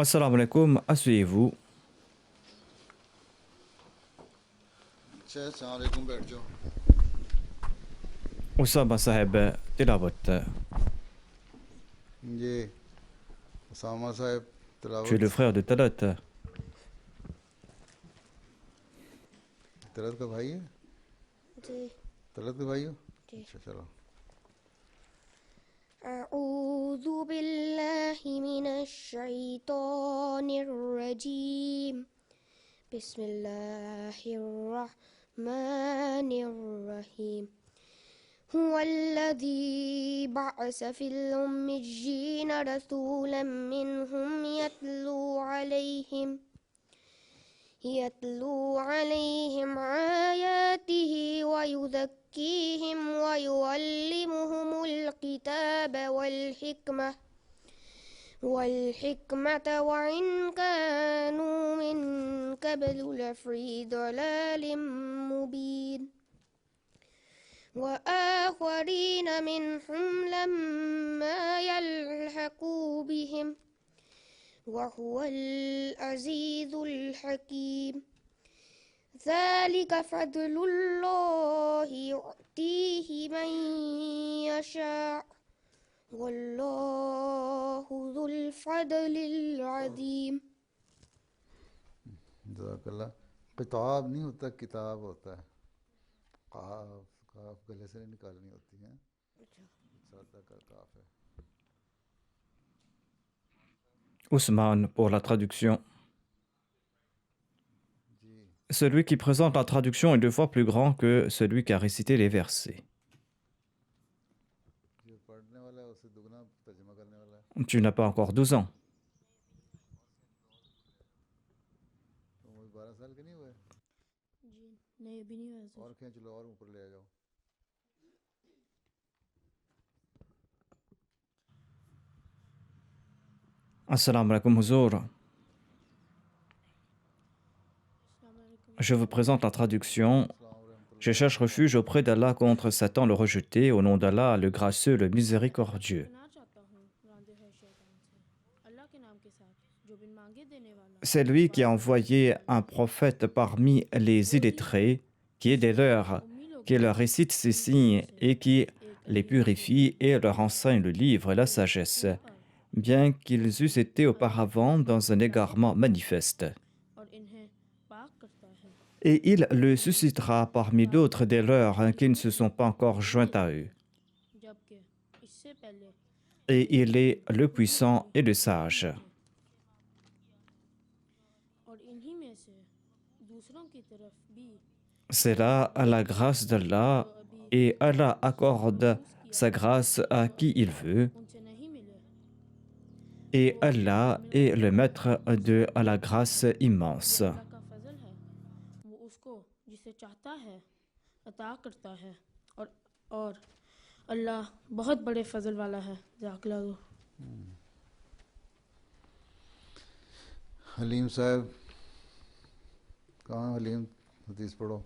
Assalamu alaikum, asseyez-vous. अच्छा अस्सलाम वालेकुम बैठ जाओ Oussama Saheb Tilawat. ये उसामा साहब Tu es तिलावत le frère de Talat. Talat का भाई है जी तलत का भाई हो जी अच्छा चलो أعوذ بالله من الشيطان الرجيم بسم الله الرحمن الرحيم هو الذي بعث في الأميين رسولا منهم يتلو عليهم آياته ويزكيهم ويعلمهم الكتاب والحكمة وإن كانوا من قبل لفي ضلال مبين وآخرين منهم لما يلحقوا بهم وهو العزيز الحكيم ذلك فضل الله يؤتيه من يشاء والله ذو الفضل العظيم जज़ाकल्लाह किताब नहीं होता किताब होता है काफ काफ गले से नहीं निकालनी होती है सादा का काफ है Ousmane pour la traduction. Ji Celui qui présente la traduction est 2 fois plus grand que celui qui a récité les versets. जो पढ़ने वाला है उससे दुगना तर्जुमा करने वाला है Tu n'as pas encore 12 ans. तो वो 12 साल के नहीं हुए जी नहीं अभी नहीं हुआ और खींच लो और ऊपर ले आ जाओ Assalamu alaikum Huzour. Je vous présente la traduction. Je cherche refuge auprès d'Allah contre Satan le rejeté, au nom d'Allah, le gracieux, le miséricordieux. C'est lui qui a envoyé un prophète parmi les illettrés, qui est des leurs, qui leur récite ses signes et qui les purifie et leur enseigne le livre et la sagesse, bien qu'ils eussent été auparavant dans un égarement manifeste. Et il le suscitera parmi d'autres des leurs qui ne se sont pas encore joints à eux. Et il est le puissant et le sage. C'est là la grâce d'Allah et Allah accorde sa grâce à qui il veut. Et Allah est le maître de la grâce immense. अल्लाह बहुत बड़े फजल वाला है जाकलाहु हलीम साहब कहाँ हलीम हदीस पढ़ो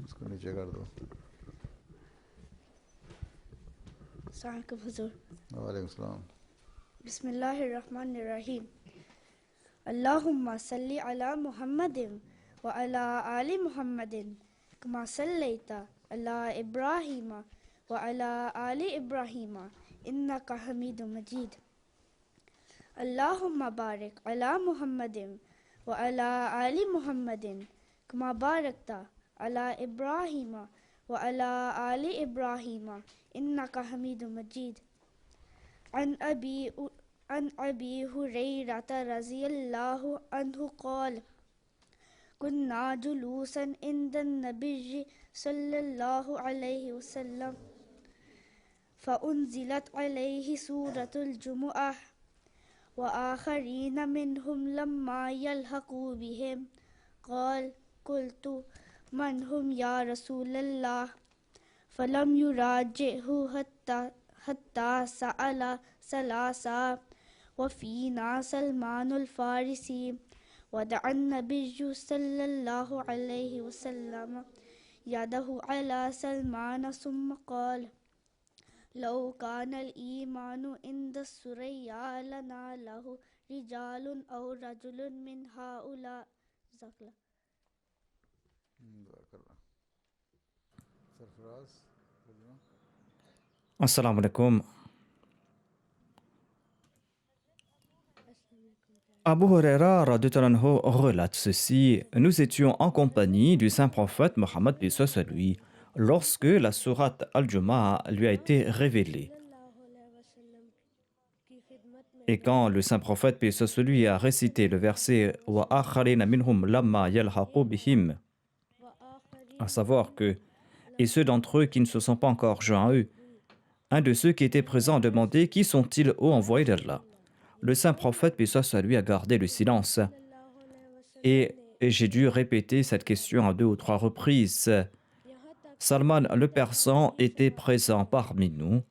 उसको नीचे कर दो Assalamualaikum Huzur. वालेकुम सलाम Bismillahirrahmanirrahim. Allahumma salli ala Muhammadin wa ala ali Muhammadin kama sallaita ala Ibrahima wa ala ali Ibrahima innaka Hamidum Majid. Allahumma barik ala Muhammadin wa ala ali Muhammadin kama barakta ala Ibrahima wa ala ali Ibrahima innaka Hamidum Majid. عن أبي هريرة رضي الله عنه قال كنا جلوسا عند النبي صلى الله عليه وسلم فأنزلت عليه سورة الجمعة وآخرين منهم لما يلحقوا بهم قال قلت من هم يا رسول الله فلم يراجعه حتى سأل ثلاثة وفينا سلمان الفارسي ودعا النبي صلى الله عليه وسلم يده على سلمان ثم قال لو كان الإيمان عند السريا لناله رجال أو رجل من هؤلاء. جزاك الله. दुआ कर रहा सरफराज बोलिए। Assalamu alaikum. Abu Huraira radhiyallahu anhu relate ceci. Nous étions en compagnie du saint prophète Mohammed paix soit sur lui lorsque la sourate Al-Jumu'ah lui a été révélée. Et quand le saint prophète paix soit sur lui a récité le verset Wa akharina minhum lamma yalhaqu bihim, à savoir que et ceux d'entre eux qui ne se sont pas encore joints à eux, un de ceux qui étaient présents demandait qui sont-ils, ô envoyé d'Allah? Le saint prophète paix soit sur lui a gardé le silence et j'ai dû répéter cette question à 2 ou 3 reprises. Salman le Persan était présent parmi nous.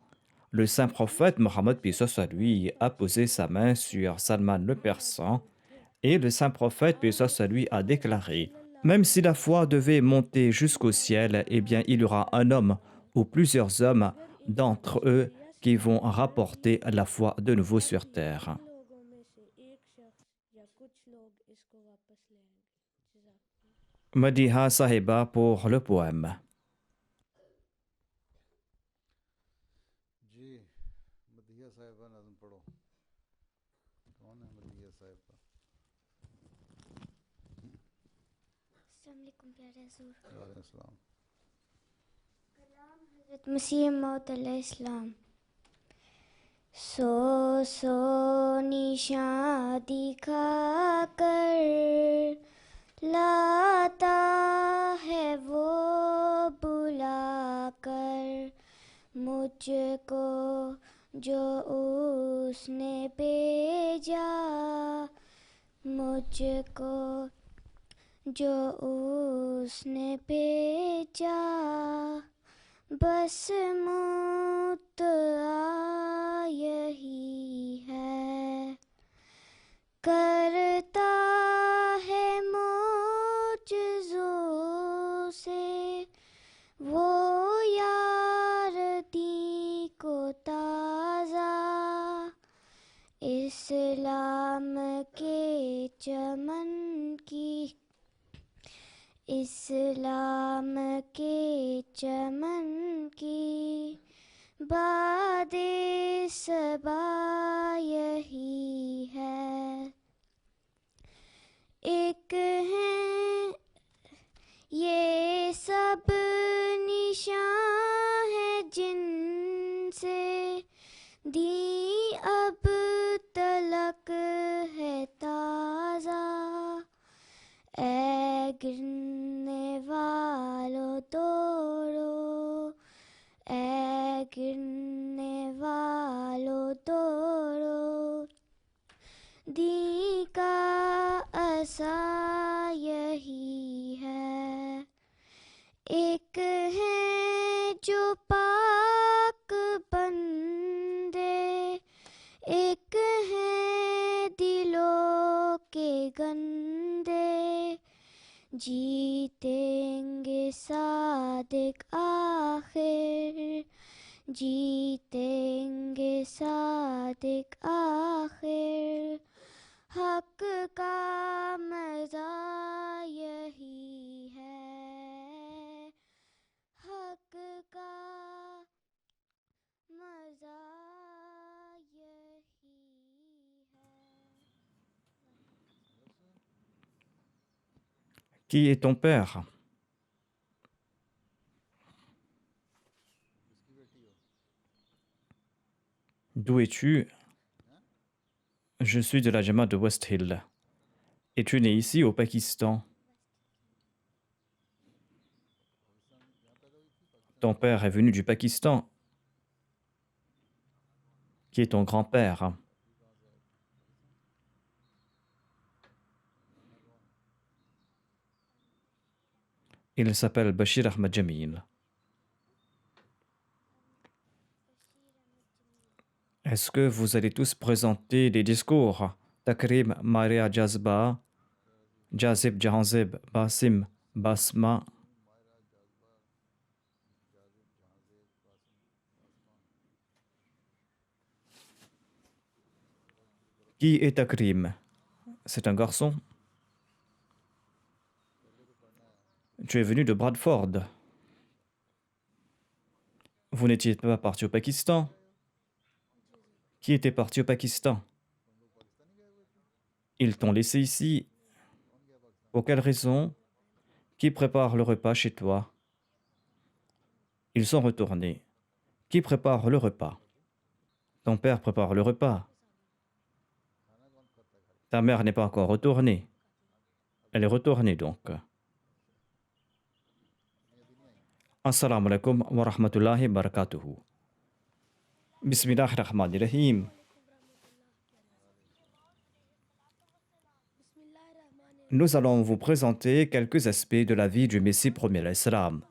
Le saint prophète Mohammed paix soit sur lui a posé sa main sur Salman le Persan et le saint prophète paix soit sur lui a déclaré: même si la foi devait monter jusqu'au ciel, eh bien il y aura un homme ou plusieurs hommes d'entre eux qui vont rapporter la foi de nouveau sur terre. Madiha Sahiba pour le poème. जी मदिया साहिबा नज़म पढ़ो। कौन है मदिया साहिबा? अस्सलाम वालेकुम प्यारे हुजूर। वालेकुम सलाम। हज़रत मसीह मौद अलैहिस्सलाम। सो निशान दिखा कर लाता है वो बुला कर मुझको जो उसने भेजा, मुझको जो उसने भेजा, बस मुद्दा यही है, करता है मोजज़ों से वो यार दी को ताज़ा, इस्लाम के चमन की, इस्लाम के चमन की बादे सबा यही है। एक हैं ये सब निशान है जिनसे दी अब तलक है ताज़ा, ऐ गिरने वालों दौड़ो, ऐ गिरने वालों दौड़ो, दी का असा यही है। एक है जो पाक बंदे, एक है दिलों के गंदे, जीतेंगे सादिक आखिर, जीतेंगे सादिक आखिर, हक का मज़ा यही है, हक का मज़ा यही है। Qui est ton père? D'où es-tu? Je suis de la Jamaat de West Hill. Es-tu né ici au Pakistan? Ton père est venu du Pakistan. Qui est ton grand-père? Il s'appelle Bashir Ahmad Jamil. Est-ce que vous allez tous présenter des discours? Takrim, Maria Jazba, Jazib Jahanzib, Basim, Basma. Qui est Takrim? C'est un garçon. Tu es venu de Bradford. Vous n'étiez pas parti au Pakistan? Qui était parti au Pakistan? Ils t'ont laissé ici. Pour quelle raison? Qui prépare le repas chez toi? Ils sont retournés. Qui prépare le repas? Ton père prépare le repas. Ta mère n'est pas encore retournée. Elle est retournée donc. Assalamu alaikum wa rahmatullahi wa barakatuhu. Bismillahirrahmanirrahim. Nous allons vous présenter quelques aspects de la vie du Messie premier l'Islam.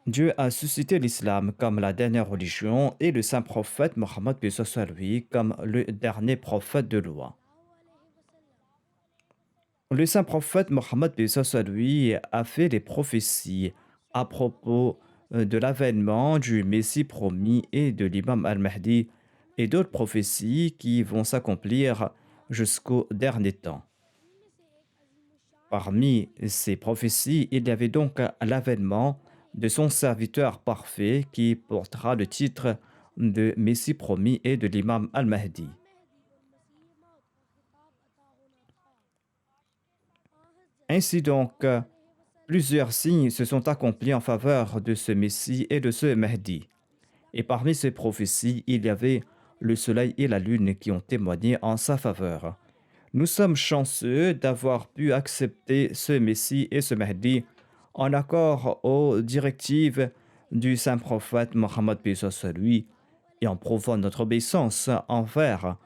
Dieu a suscité l'islam comme la dernière religion et le saint prophète Mohammed paix soit sur lui comme le dernier prophète de loi. Le saint prophète Mohammed paix soit sur lui a fait des prophéties à propos de l'avènement du Messie promis et de l'imam al-Mahdi et d'autres prophéties qui vont s'accomplir jusqu'au dernier temps. Parmi ces prophéties, il y avait donc l'avènement de son serviteur parfait qui portera le titre de Messie promis et de l'imam al-Mahdi. Ainsi donc, plusieurs signes se sont accomplis en faveur de ce Messie et de ce Mahdi. Et parmi ces prophéties, il y avait le soleil et la lune qui ont témoigné en sa faveur. Nous sommes chanceux d'avoir pu accepter ce Messie et ce Mahdi en accord aux directives du saint prophète Mohammed paix soit sur lui et en prouvant notre obéissance envers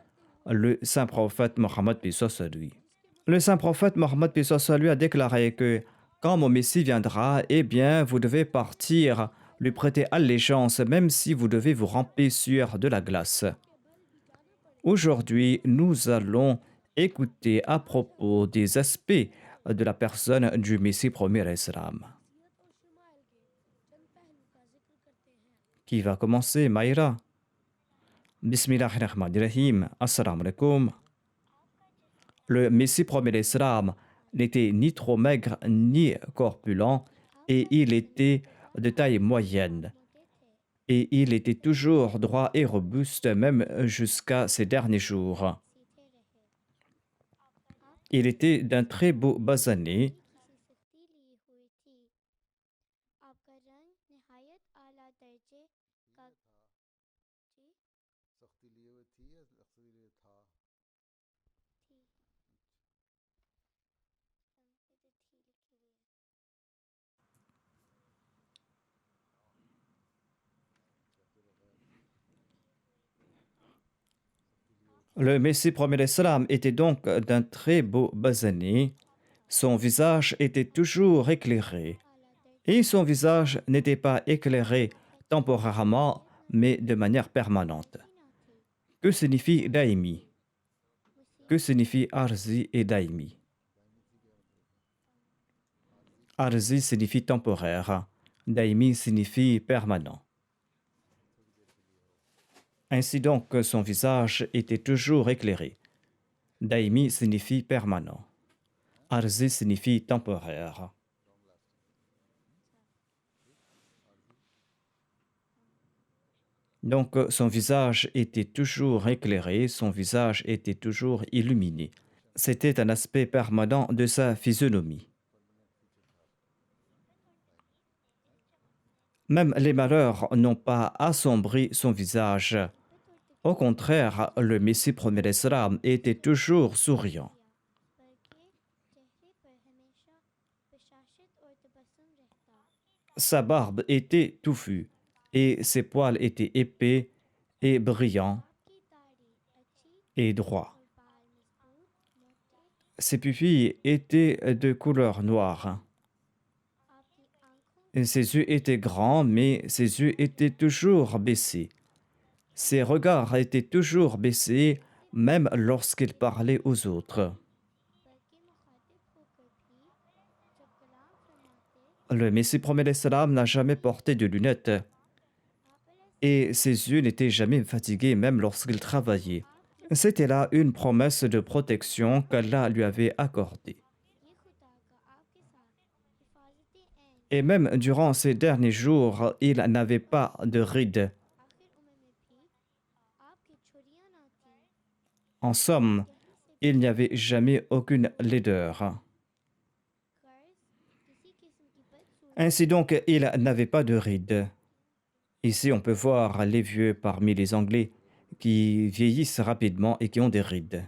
le saint prophète Mohammed paix soit sur lui. Le saint prophète Mohammed paix soit sur lui a déclaré que quand mon Messie viendra, eh bien, vous devez partir, lui prêter allégeance, même si vous devez vous ramper sur de la glace. Aujourd'hui, nous allons écouter à propos des aspects de la personne du Messie premier l'Islam. Qui va commencer? Maïra. Bismillahirrahmanirrahim. Assalamu alaikum. Le Messie premier l'Islam n'était ni trop maigre ni corpulent et il était de taille moyenne. Et il était toujours droit et robuste même jusqu'à ses derniers jours. Il était d'un très beau basané. Le Messie premier l'Islam était donc d'un très beau basané. Son visage était toujours éclairé. Et son visage n'était pas éclairé temporairement, mais de manière permanente. Que signifie daimi? Que signifie arzi et daimi? Arzi signifie temporaire. Daimi signifie permanent. Ainsi donc, son visage était toujours éclairé. Daimi signifie permanent. Arzi signifie temporaire. Donc, son visage était toujours éclairé, son visage était toujours illuminé. C'était un aspect permanent de sa physionomie. Même les malheurs n'ont pas assombri son visage. Au contraire, le Messie premier l'Islam était toujours souriant. Sa barbe était touffue et ses poils étaient épais et brillants et droits. Ses pupilles étaient de couleur noire. Ses yeux étaient grands, mais ses yeux étaient toujours baissés. Ses regards étaient toujours baissés, même lorsqu'il parlait aux autres. Le Messie premier l'Islam n'a jamais porté de lunettes et ses yeux n'étaient jamais fatigués, même lorsqu'il travaillait. C'était là une promesse de protection qu'Allah lui avait accordée. ये खुदा का आपके साथ हिफाजती ऐन Et même durant ces derniers jours, il n'avait pas de rides. आखिर उम्र में भी आपकी छुरियां ना थीं En somme, यहीं से il n'y avait jamais aucune laideur. कर्ज किसी किस्म की बदसूरती Ainsi donc, il n'avait pas de rides. Ici, on peut voir les vieux parmi les Anglais qui vieillissent rapidement et qui ont des rides.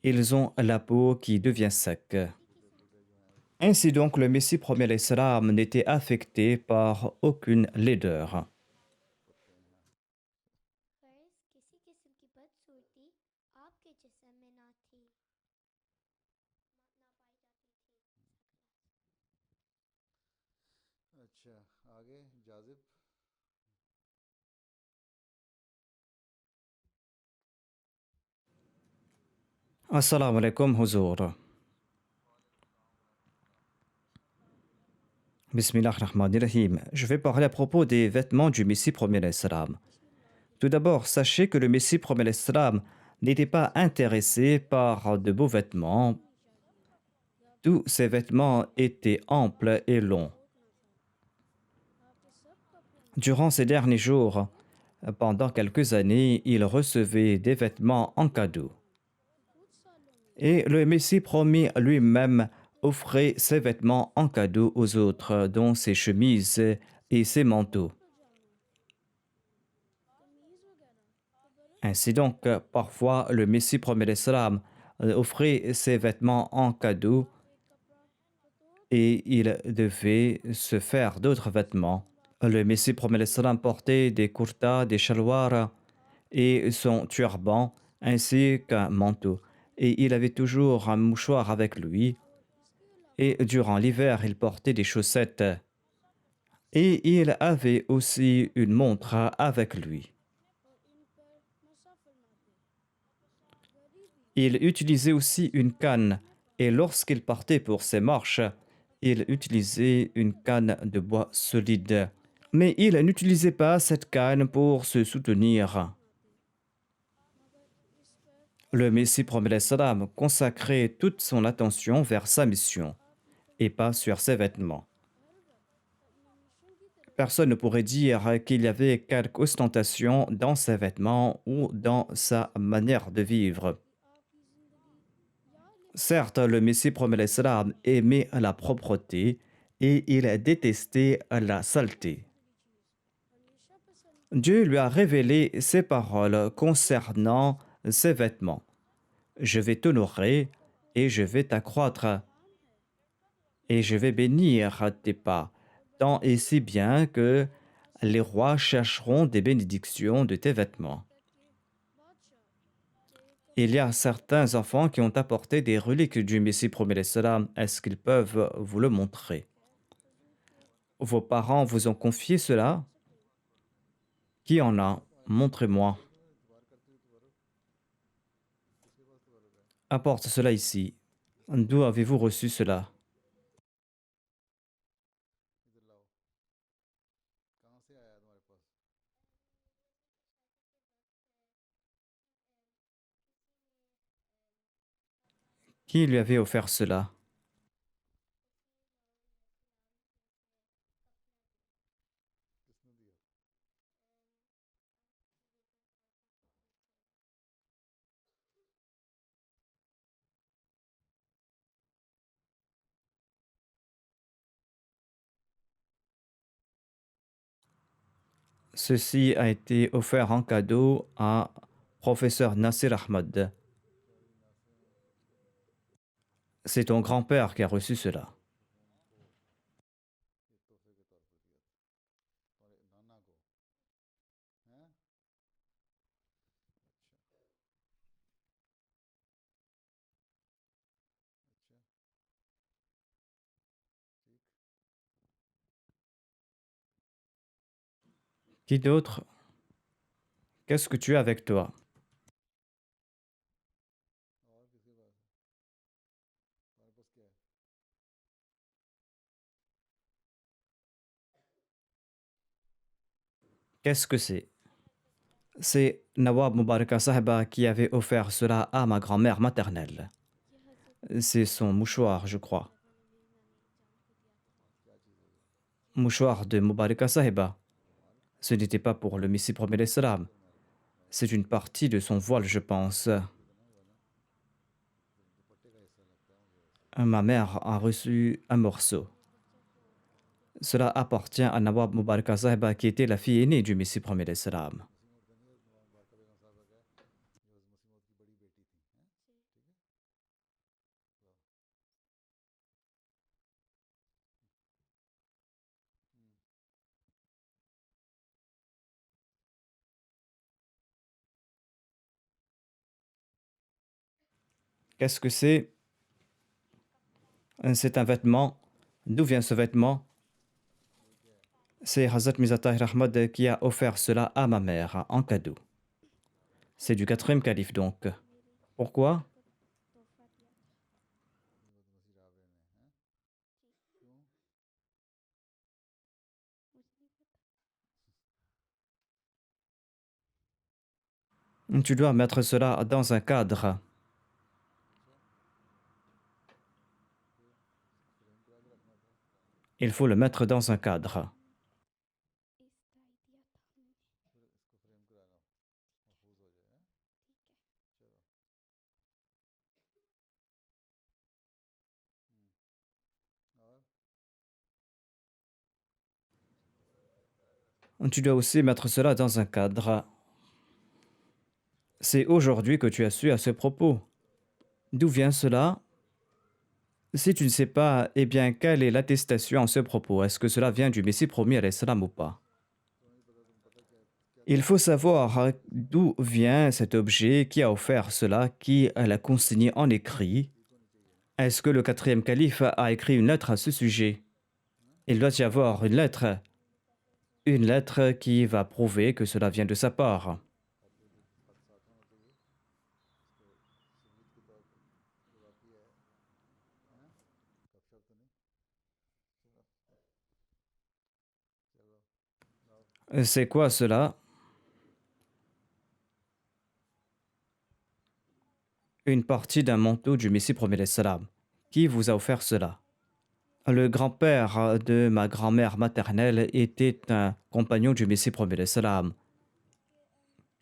Ils ont la peau qui devient sec. Ainsi donc, le Messie premier l'Islam n'était affecté par aucune laideur. कर्ज किसी किस्म की बदसूरती आपके जिस्म में ना थी ना पाई जाती थी अच्छा आगे Jazib Assalamu alaikum, Huzour. Bismillahirrahmanirrahim. Je vais parler à propos des vêtements du Messie premier l'Islam. Tout d'abord, sachez que le Messie premier l'Islam n'était pas intéressé par de beaux vêtements. Tous ses vêtements étaient amples et longs. Durant ces derniers jours, pendant quelques années, il recevait des vêtements en cadeau. Et le Messie promis lui-même offrait ses vêtements en cadeau aux autres, dont ses chemises et ses manteaux. Ainsi donc, parfois, le Messie promet l'Islam offrait ses vêtements en cadeau et il devait se faire d'autres vêtements. Le Messie promet l'Islam portait des kurtas, des chalwars et son turban ainsi qu'un manteau. Et il avait toujours un mouchoir avec lui. Et durant l'hiver, il portait des chaussettes. Et il avait aussi une montre avec lui. Il utilisait aussi une canne. Et lorsqu'il partait pour ses marches, il utilisait une canne de bois solide. Mais il n'utilisait pas cette canne pour se soutenir. Le Messie promet salam consacrait toute son attention vers sa mission et pas sur ses vêtements. Personne ne pourrait dire qu'il y avait quelque ostentation dans ses vêtements ou dans sa manière de vivre. Certes, le Messie promet salam aimait la propreté et il détestait la saleté. Dieu lui a révélé ces paroles concernant ses vêtements. Je vais t'honorer et je vais t'accroître et je vais bénir tes pas, tant et si bien que les rois chercheront des bénédictions de tes vêtements. Il y a certains enfants qui ont apporté des reliques du Messie promet salam. Est-ce qu'ils peuvent vous le montrer? Vos parents vous ont confié cela? Qui en a? Montrez-moi. Apporte cela ici. D'où avez-vous reçu cela? इधर लाओ कहाँ से आया तुम्हारे पास Qui lui avait offert cela? किसने दिया Ceci a été offert en cadeau à professeur Nasir Ahmad. C'est ton grand-père qui a reçu cela. ये तोहफे के तौर पर दिया था तुम्हारे नाना को हैं अच्छा अच्छा ठीक Qui d'autre? Qu'est-ce que tu as avec toi? और किसके पास है तुम्हारे पास क्या है Qu'est-ce que c'est? C'est Nawab Mubaraka Sahiba qui avait offert cela à ma grand-mère maternelle. C'est son mouchoir, je crois. Mouchoir de Mubaraka Sahiba. Ce n'était pas pour le Messie premier l'Islam. C'est une partie de son voile, je pense. Ma mère a reçu un morceau. Cela appartient à Nawab Mubaraka Sahiba qui était la fille aînée du Messie premier l'Islam. Qu'est-ce que c'est? C'est un vêtement. D'où vient ce vêtement? C'est Hazrat Mirza Tahir Ahmad qui a offert cela à ma mère en cadeau. C'est du 4e calife donc. Pourquoi? Tu dois mettre cela dans un cadre. Il faut le mettre dans un cadre. Tu dois aussi mettre cela dans un cadre. C'est aujourd'hui que tu as su à ce propos. D'où vient cela? Si tu ne sais pas, eh bien, quelle est l'attestation à ce propos? Est-ce que cela vient du Messie promis à l'Islam ou pas? Il faut savoir d'où vient cet objet, qui a offert cela, qui l'a consigné en écrit. Est-ce que le 4e calife a écrit une lettre à ce sujet? Il doit y avoir une lettre qui va prouver que cela vient de sa part. C'est quoi cela? Une partie d'un manteau du Messie premier l'Islam. Qui vous a offert cela? Le grand-père de ma grand-mère maternelle était un compagnon du Messie premier l'Islam.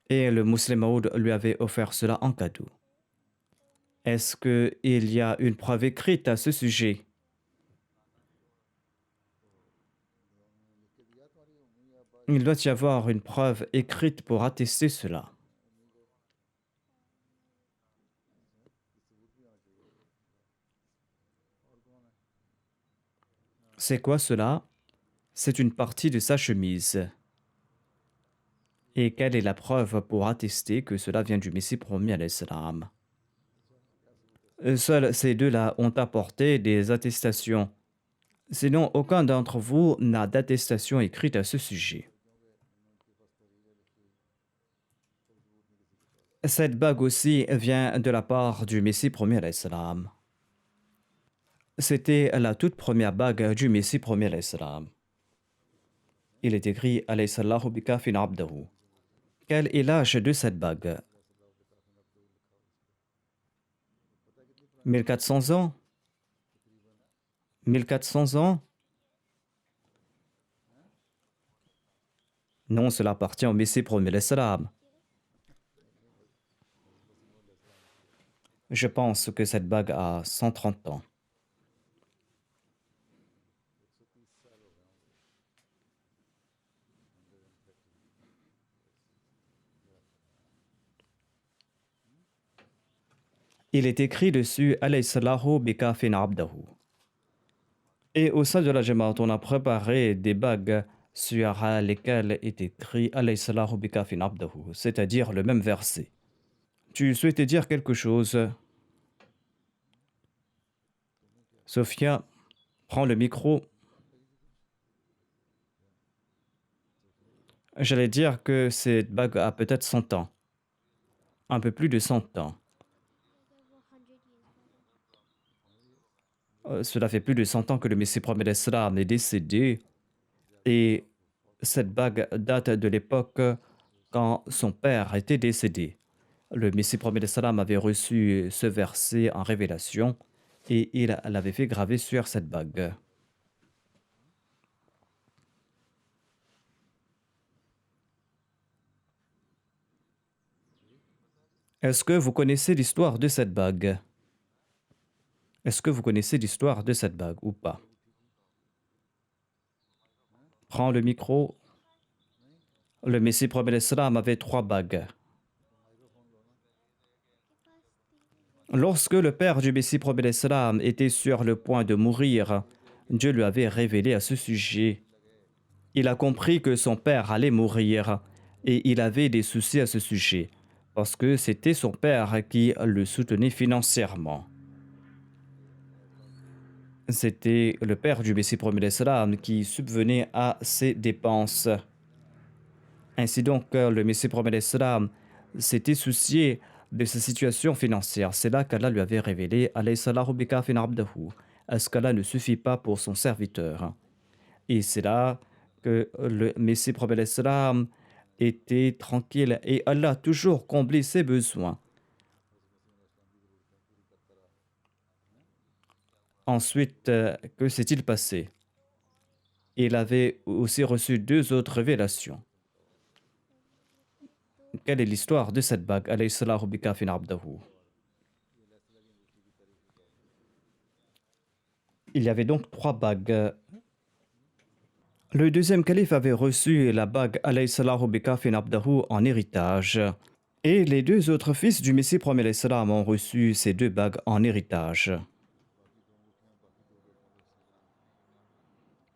Et le musulman Maud lui avait offert cela en cadeau. Est-ce qu'il y a une preuve écrite à ce sujet? Il doit y avoir une preuve écrite pour attester cela. C'est quoi cela? C'est une partie de sa chemise. Et quelle est la preuve pour attester que cela vient du Messie promis à l'Islam? Seuls ces deux-là ont apporté des attestations. Sinon, aucun d'entre vous n'a d'attestation écrite à ce sujet. Cette bague aussi vient de la part du Messie promis à l'Islam. C'était la toute première bague du Messie promis à l'Islam. Il est écrit alayhi sallahu bikafin abdahu. Quel est l'âge de cette bague? 1400 ans? 1400 ans? Non, cela appartient au Messie promis à l'Islam. Je pense que cette bague a 130 ans. Il est écrit dessus alayhi sallahu bikafin abdahu. Et au sein de la Jamaat, on a préparé des bagues sur lesquelles est écrit alayhi sallahu bikafin abdahu, c'est-à-dire le même verset. Tu souhaitais dire quelque chose? Sophia, prends le micro. J'allais dire que cette bague a peut-être 100 ans. Un peu plus de 100 ans. Cela fait plus de 100 ans que le Messie promet l'Islam est décédé. Et cette bague date de l'époque quand son père était décédé. Le Messie prophète salam avait reçu ce verset en révélation et il l'avait fait graver sur cette bague. Est-ce que vous connaissez l'histoire de cette bague? Est-ce que vous connaissez l'histoire de cette bague ou pas? Prends le micro. Le Messie prophète salam avait 3 bagues. Lorsque le père du Messie prophète salam était sur le point de mourir, Dieu lui avait révélé à ce sujet. Il a compris que son père allait mourir et il avait des soucis à ce sujet parce que c'était son père qui le soutenait financièrement. C'était le père du Messie prophète salam qui subvenait à ses dépenses. Ainsi donc, le Messie prophète salam s'était soucié de sa situation financière. C'est là qu'Allah lui avait révélé « Alaysalahu bikafin abdahu » est-ce qu'Allah ne suffit pas pour son serviteur? Et c'est là que le Messie prophète salam était tranquille et Allah a toujours comblé ses besoins. Ensuite, que s'est-il passé? Il avait aussi reçu 2 autres révélations. Quelle est l'histoire de cette bague? Alaysalahu bikafin abdahu. Il y avait donc 3 bagues. Le deuxième calife avait reçu la bague Alaysalahu bikafin abdahu en héritage. Et les 2 autres fils du Messie prophète salam ont reçu ces 2 bagues en héritage.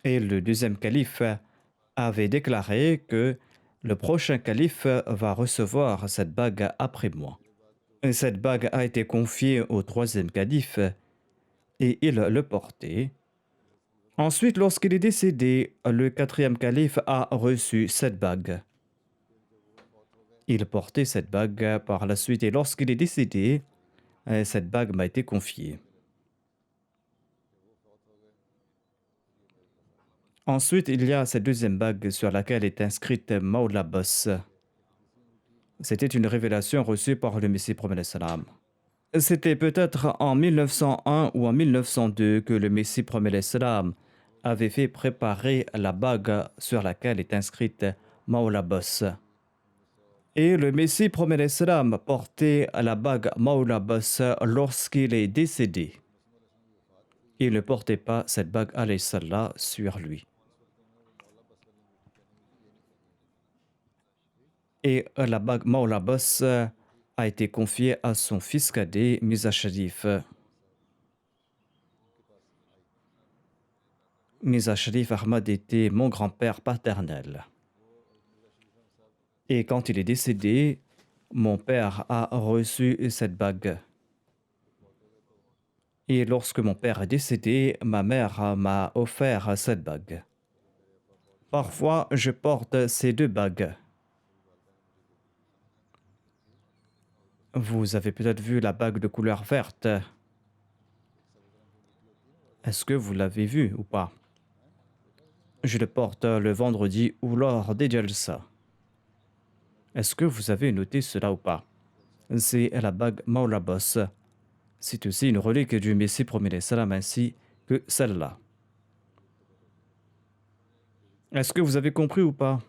Et le deuxième calife avait déclaré que le prochain calife va recevoir cette bague après moi. Et cette bague a été confiée au 3e calife et il le portait. Ensuite, lorsqu'il est décédé, le 4e calife a reçu cette bague. Il portait cette bague par la suite et lorsqu'il est décédé, cette bague m'a été confiée. Ensuite, il y a cette 2e bague sur laquelle est inscrite Maula Boss. C'était une révélation reçue par le Messie prophète salam. C'était peut-être en 1901 ou en 1902 que le Messie prophète salam avait fait préparer la bague sur laquelle est inscrite Maula Boss. Et le Messie prophète salam portait la bague Maula Boss lorsqu'il est décédé. Il ne portait pas cette bague alayhi salam sur lui. Et la bague Maula Boss a été confiée à son fils cadet, Mirza Sharif. Mirza Sharif Ahmad était mon grand-père paternel. Et quand il est décédé, mon père a reçu cette bague. Et lorsque mon père est décédé, ma mère m'a offert cette bague. Parfois, je porte ces 2 bagues. Vous avez peut-être vu la bague de couleur verte. Est-ce que vous l'avez vue ou pas? Je le porte le vendredi ou lors des Jalsa. Est-ce que vous avez noté cela ou pas? C'est la bague Maula Boss. C'est aussi une relique du Messie prophète salam ainsi que celle-là. Est-ce que vous avez compris ou pas?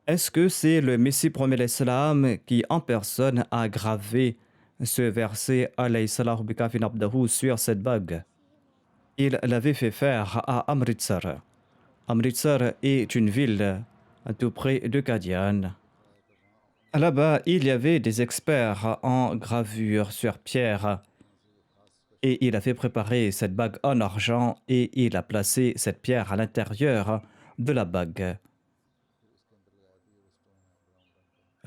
Est-ce que c'est le Messie prophète salam qui en personne a gravé ce verset Alaysalahu bikafin abdahu sur cette bague? Il l'avait fait faire à Amritsar. Amritsar est une ville tout près de Qadian. Là-bas, il y avait des experts en gravure sur pierre. Et il a fait préparer cette bague en argent et il a placé cette pierre à l'intérieur de la bague.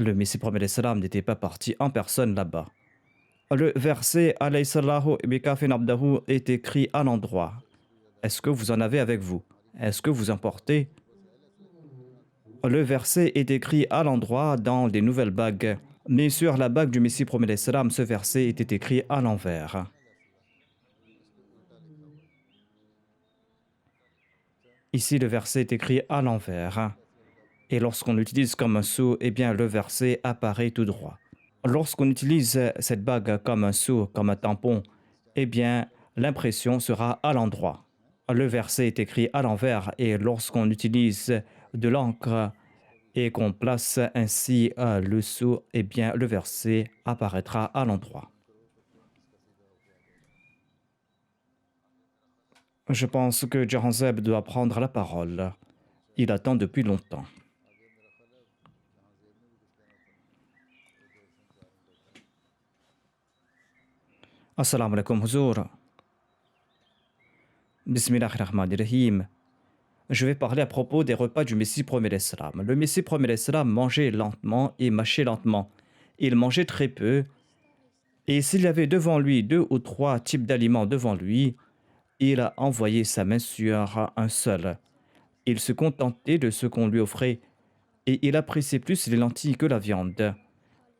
Le Messie prophète salam n'était pas parti en personne là-bas. Le verset « Alaysalahu bikafin abdahu » est écrit à l'endroit. Est-ce que vous en avez avec vous? Est-ce que vous en portez? Le verset est écrit à l'endroit dans les nouvelles bagues, mais sur la bague du Messie prophète salam, ce verset était écrit à l'envers. Ici, le verset est écrit à l'envers. Et lorsqu'on l'utilise comme un sceau, eh bien, le verset apparaît tout droit. Lorsqu'on utilise cette bague comme un sceau, comme un tampon, eh bien, l'impression sera à l'endroit. Le verset est écrit à l'envers et lorsqu'on utilise de l'encre et qu'on place ainsi le sceau, eh bien, le verset apparaîtra à l'endroit. Je pense que Jahanzeb doit prendre la parole. Il attend depuis longtemps. Assalamu alaikum, Huzour. Bismillahirrahmanirrahim. Je vais parler à propos des repas du Messie premier l'Islam. Le Messie premier l'Islam mangeait lentement et mâchait lentement. Il mangeait très peu. Et s'il y avait devant lui 2 ou 3 types d'aliments devant lui, il a envoyé sa main sur un seul. Il se contentait de ce qu'on lui offrait et il appréciait plus les lentilles que la viande.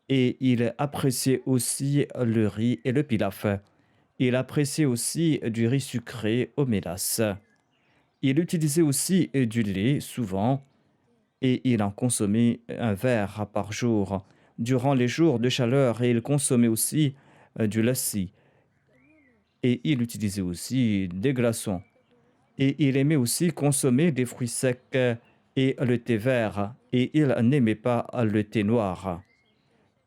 Et il appréciait aussi le riz et le pilaf. Il appréciait aussi du riz sucré au mélasse. Il utilisait aussi du lait souvent et il en consommait un verre par jour. Durant les jours de chaleur, il consommait aussi du lassi. Et il utilisait aussi des glaçons. Et il aimait aussi consommer des fruits secs et le thé vert. Et il n'aimait pas le thé noir.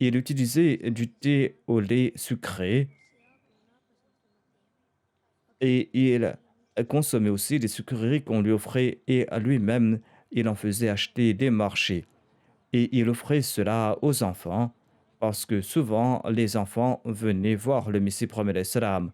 Il utilisait du thé au lait sucré. Et il consommait aussi des sucreries qu'on lui offrait et à lui-même, il en faisait acheter des marchés. Et il offrait cela aux enfants parce que souvent les enfants venaient voir le Messie premier l'Islam.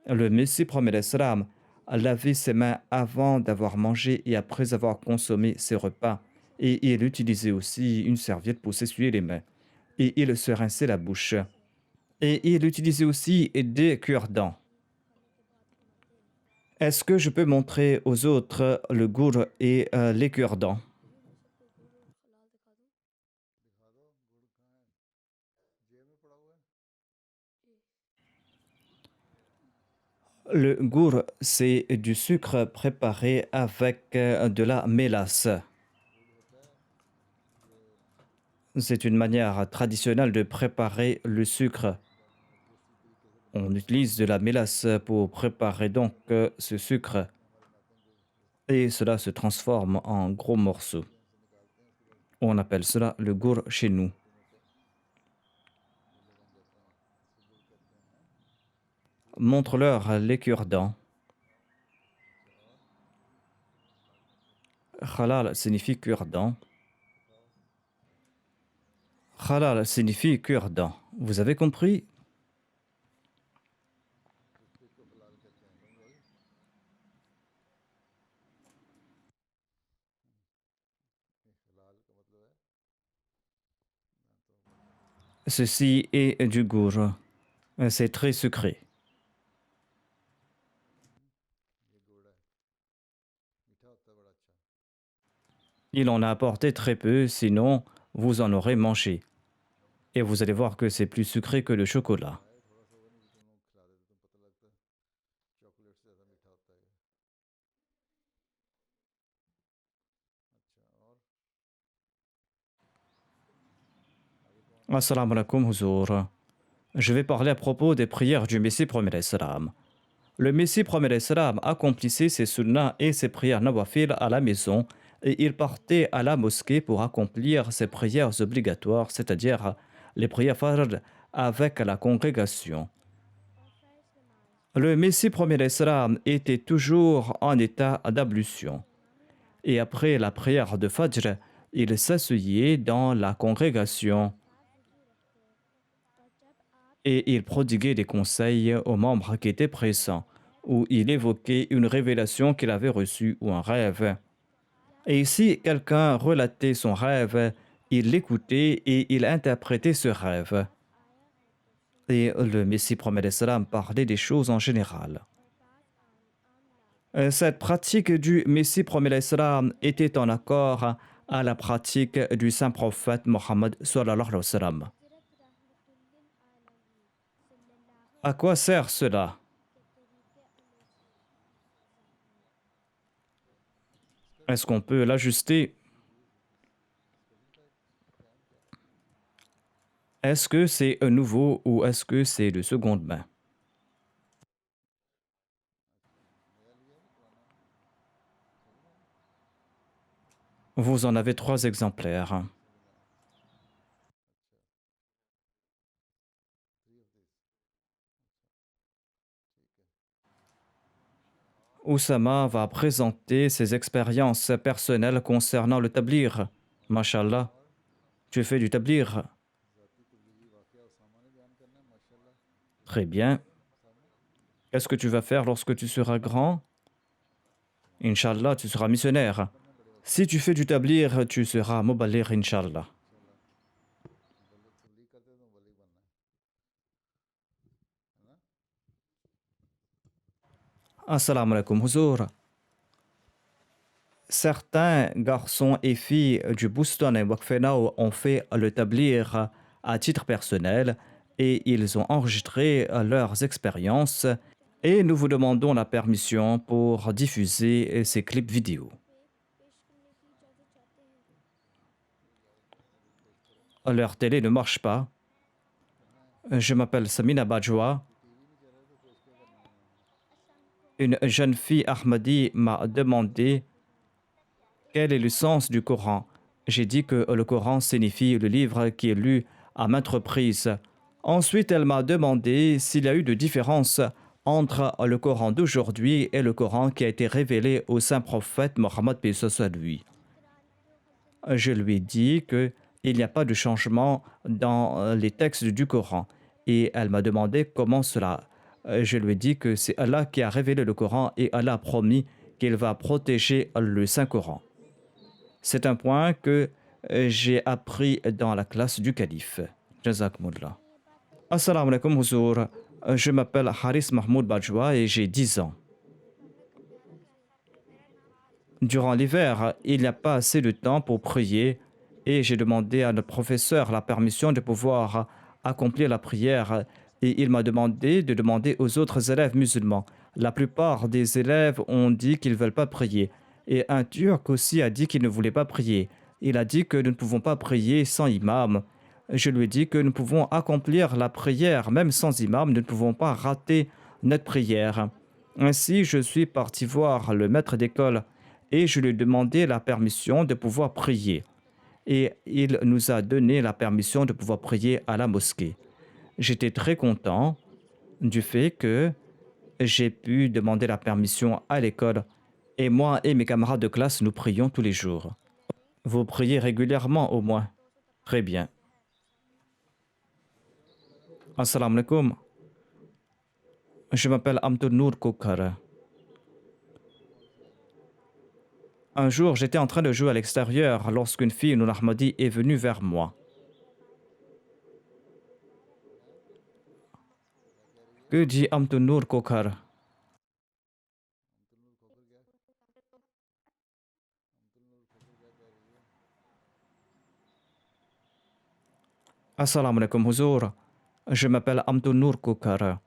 Le Messie premier l'Islam lavait ses mains avant d'avoir mangé et après avoir consommé ses repas. Et il utilisait aussi une serviette pour s'essuyer les mains. Et il se rinçait la bouche. Et il utilisait aussi des cure-dents. Est-ce que je peux montrer aux autres le gour et les cure-dents? Le gour, c'est du sucre préparé avec de la mélasse. C'est une manière traditionnelle de préparer le sucre. On utilise de la mélasse pour préparer donc ce sucre. Et cela se transforme en gros morceaux. On appelle cela le gour chez nous. Montre-leur les cure-dents. Halal signifie cure-dent. Halal signifie cure-dent. Vous avez compris? Ceci est du gour. C'est très sucré. Il en a apporté très peu, sinon vous en aurez mangé. Et vous allez voir que c'est plus sucré que le chocolat. Assalamu alaikum, Huzour. Je vais parler à propos des prières du Messie premier l'Islam. Le Messie premier l'Islam accomplissait ses sunnahs et ses prières nawafil à la maison et il partait à la mosquée pour accomplir ses prières obligatoires, c'est-à-dire les prières fard avec la congrégation. Le Messie premier l'Islam était toujours en état d'ablution. Et après la prière de Fajr, il s'asseyait dans la congrégation et il prodiguait des conseils aux membres qui étaient présents, où il évoquait une révélation qu'il avait reçue ou un rêve. Et si quelqu'un relatait son rêve, il l'écoutait et il interprétait ce rêve. Et le Messie premier l'Islam parlait des choses en général. Cette pratique du Messie premier l'Islam était en accord à la pratique du saint prophète Mohammed sallallahu alayhi wa sallam. À quoi sert cela? Est-ce qu'on peut l'ajuster? Est-ce que c'est un nouveau ou est-ce que c'est de seconde main? Vous en avez 3 exemplaires. Oussama va présenter ses expériences personnelles concernant le tablir. Mashallah, tu fais du tablir. Très bien. Qu'est-ce que tu vas faire lorsque tu seras grand? Inch'Allah, tu seras missionnaire. Si tu fais du tablir, tu seras mubaligh, Inch'Allah. Assalamu alaikum, Huzour. Certains garçons et filles du Bouston et Wakfenao ont fait le tablir à titre personnel et ils ont enregistré leurs expériences et nous vous demandons la permission pour diffuser ces clips vidéo. Leur télé ne marche pas. Je m'appelle Samina Bajwa. Une jeune fille Ahmadi m'a demandé quel est le sens du Coran. J'ai dit que le Coran signifie le livre qui est lu à maintes reprises. Ensuite, elle m'a demandé s'il y a eu de différence entre le Coran d'aujourd'hui et le Coran qui a été révélé au saint prophète Mohammed à lui. Je lui ai dit qu'il n'y a pas de changement dans les textes du Coran. Et elle m'a demandé comment cela. Je lui ai dit que c'est Allah qui a révélé le Coran et Allah a promis qu'il va protéger le Saint-Coran. C'est un point que j'ai appris dans la classe du calife. Jazakumullah. Assalamu alaikum, Huzour. Je m'appelle Haris Mahmoud Bajwa et j'ai 10 ans. Durant l'hiver, il n'y a pas assez de temps pour prier et j'ai demandé à notre professeur la permission de pouvoir accomplir la prière et il m'a demandé de demander aux autres élèves musulmans. La plupart des élèves ont dit qu'ils ne veulent pas prier et un Turc aussi a dit qu'il ne voulait pas prier. Il a dit que nous ne pouvons pas prier sans imam. Je lui ai dit que nous pouvons accomplir la prière même sans imam, nous ne pouvons pas rater notre prière. Ainsi, je suis parti voir le maître d'école et je lui ai demandé la permission de pouvoir prier. Et il nous a donné la permission de pouvoir prier à la mosquée. J'étais très content du fait que j'ai pu demander la permission à l'école et moi et mes camarades de classe, nous prions tous les jours. Vous priez régulièrement au moins? Très bien. Assalamu alaikum. Je m'appelle Amtoul Nour Koukar. Un jour, j'étais en train de jouer à l'extérieur lorsqu'une fille, Nour Ahmadi, est venue vers moi. Que dit Amtoul Nour Koukar? Assalamu alaikum, Huzour. Je m'appelle Amtoul Nour Koukar.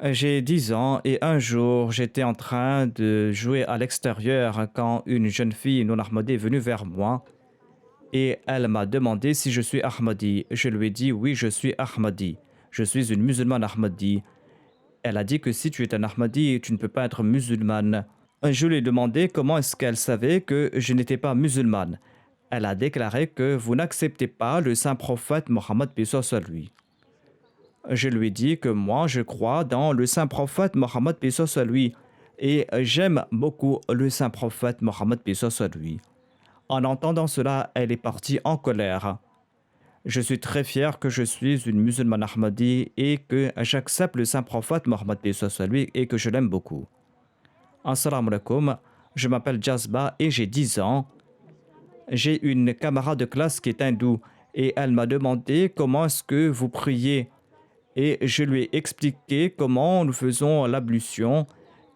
J'ai 10 ans et un jour, j'étais en train de jouer à l'extérieur quand une jeune fille, Nour Ahmadi, est venue vers moi et elle m'a demandé si je suis Ahmadi. Je lui ai dit oui, je suis Ahmadi. Je suis une musulmane Ahmadi. Elle a dit que si tu es un Ahmadi, tu ne peux pas être musulmane. Je lui ai demandé comment est-ce qu'elle savait que je n'étais pas musulmane. Elle a déclaré que vous n'acceptez pas le saint prophète Mohammed à lui. Je lui ai dit que moi je crois dans le saint prophète Mohammed à lui et j'aime beaucoup le saint prophète Mohammed à lui. En entendant cela, elle est partie en colère. Je suis très fier que je suis une musulmane Ahmadi et que j'accepte le saint prophète Mohammed à lui et que je l'aime beaucoup. Assalamu alaikum, je m'appelle Jazba et j'ai 10 ans. J'ai une camarade de classe qui est hindoue et elle m'a demandé comment est-ce que vous priez. Et je lui ai expliqué comment nous faisons l'ablution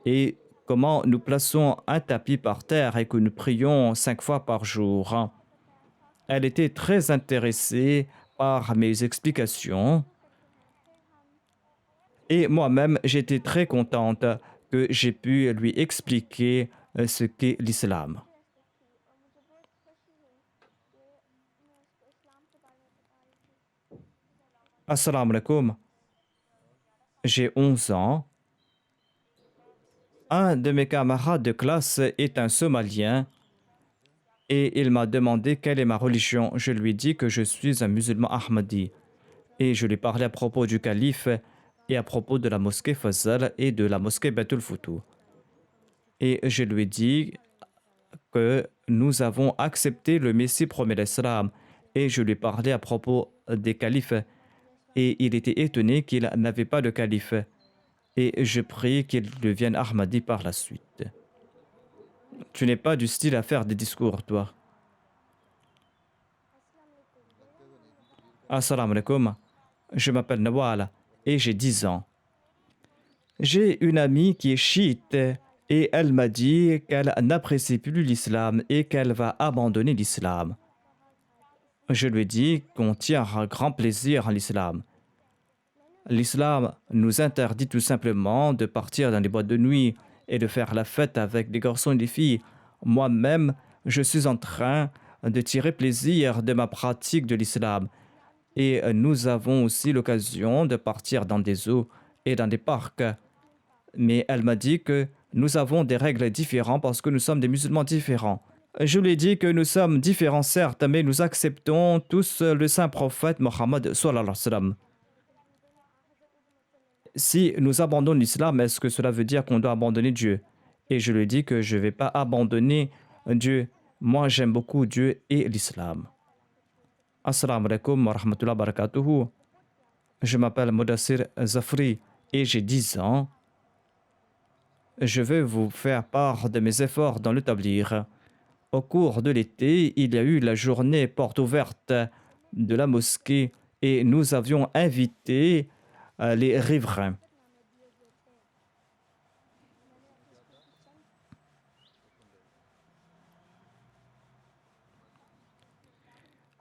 et comment nous plaçons un tapis par terre et que nous prions 5 fois par jour. Elle était très intéressée par mes explications et moi-même j'étais très contente que j'ai pu lui expliquer ce qu'est l'islam. Assalamu alaikum. J'ai 11 ans. Un de mes camarades de classe est un Somalien et il m'a demandé quelle est ma religion. Je lui ai dit que je suis un musulman Ahmadi et je lui ai parlé à propos du calife et à propos de la mosquée Fazal et de la mosquée Baitul Foutou. Et je lui ai dit que nous avons accepté le Messie promet l'Islam et je lui ai parlé à propos des califes et il était étonné qu'il n'avait pas de calife et je prie qu'il devienne Ahmadi par la suite. Tu n'es pas du style à faire des discours, toi. Assalamu alaikum. Je m'appelle Nawal et j'ai 10 ans. J'ai une amie qui est chiite et elle m'a dit qu'elle n'apprécie plus l'islam et qu'elle va abandonner l'islam. Je lui ai dit qu'on tient un grand plaisir à l'islam. L'islam nous interdit tout simplement de partir dans les boîtes de nuit et de faire la fête avec des garçons et des filles. Moi-même, je suis en train de tirer plaisir de ma pratique de l'islam. Et nous avons aussi l'occasion de partir dans des eaux et dans des parcs. Mais elle m'a dit que nous avons des règles différentes parce que nous sommes des musulmans différents. Je lui ai dit que nous sommes différents certes, mais nous acceptons tous le saint prophète Mohammed sallallahu alayhi wa sallam. Si nous abandonnons l'islam, est-ce que cela veut dire qu'on doit abandonner Dieu? Et je lui ai dit que je ne vais pas abandonner Dieu. Moi, j'aime beaucoup Dieu et l'islam. Assalamu alaikum wa rahmatullahi wa barakatuhu. Je m'appelle Mudassir Zafri et j'ai 10 ans. Je vais vous faire part de mes efforts dans le tablir. Au cours de l'été, il y a eu la journée porte ouverte de la mosquée et nous avions invité les riverains.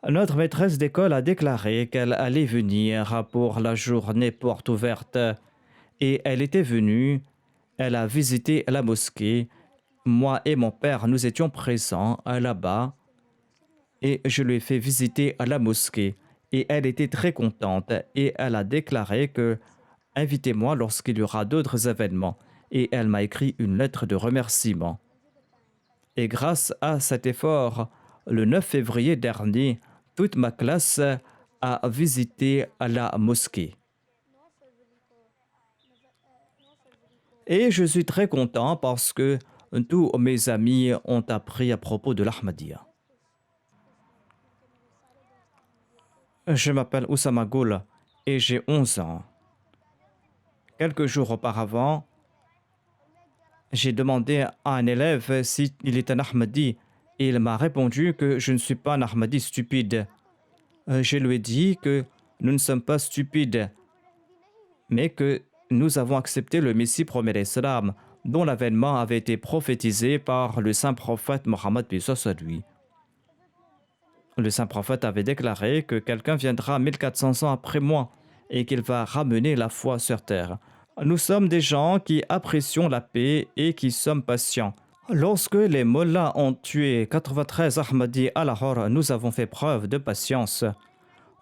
Notre maîtresse d'école a déclaré qu'elle allait venir pour la journée porte ouverte et elle était venue. Elle a visité la mosquée. Moi et mon père, nous étions présents là-bas et je lui ai fait visiter la mosquée. Et elle était très contente et elle a déclaré que invitez-moi lorsqu'il y aura d'autres événements. Et elle m'a écrit une lettre de remerciement. Et grâce à cet effort, le 9 février dernier, toute ma classe a visité la mosquée. Et je suis très content parce que tous mes amis ont appris à propos de l'Ahmadiyya. Je m'appelle Oussama Goul et j'ai 11 ans. Quelques jours auparavant, j'ai demandé à un élève s'il est un Ahmadi et il m'a répondu que je ne suis pas un Ahmadi stupide. Je lui ai dit que nous ne sommes pas stupides, mais que nous avons accepté le Messie promet l'Islam, dont l'avènement avait été prophétisé par le saint prophète Mohammed b.s. lui. Le saint prophète avait déclaré que quelqu'un viendra 1400 ans après moi et qu'il va ramener la foi sur terre. Nous sommes des gens qui apprécions la paix et qui sommes patients. Lorsque les mollahs ont tué 93 Ahmadis à Lahore, nous avons fait preuve de patience.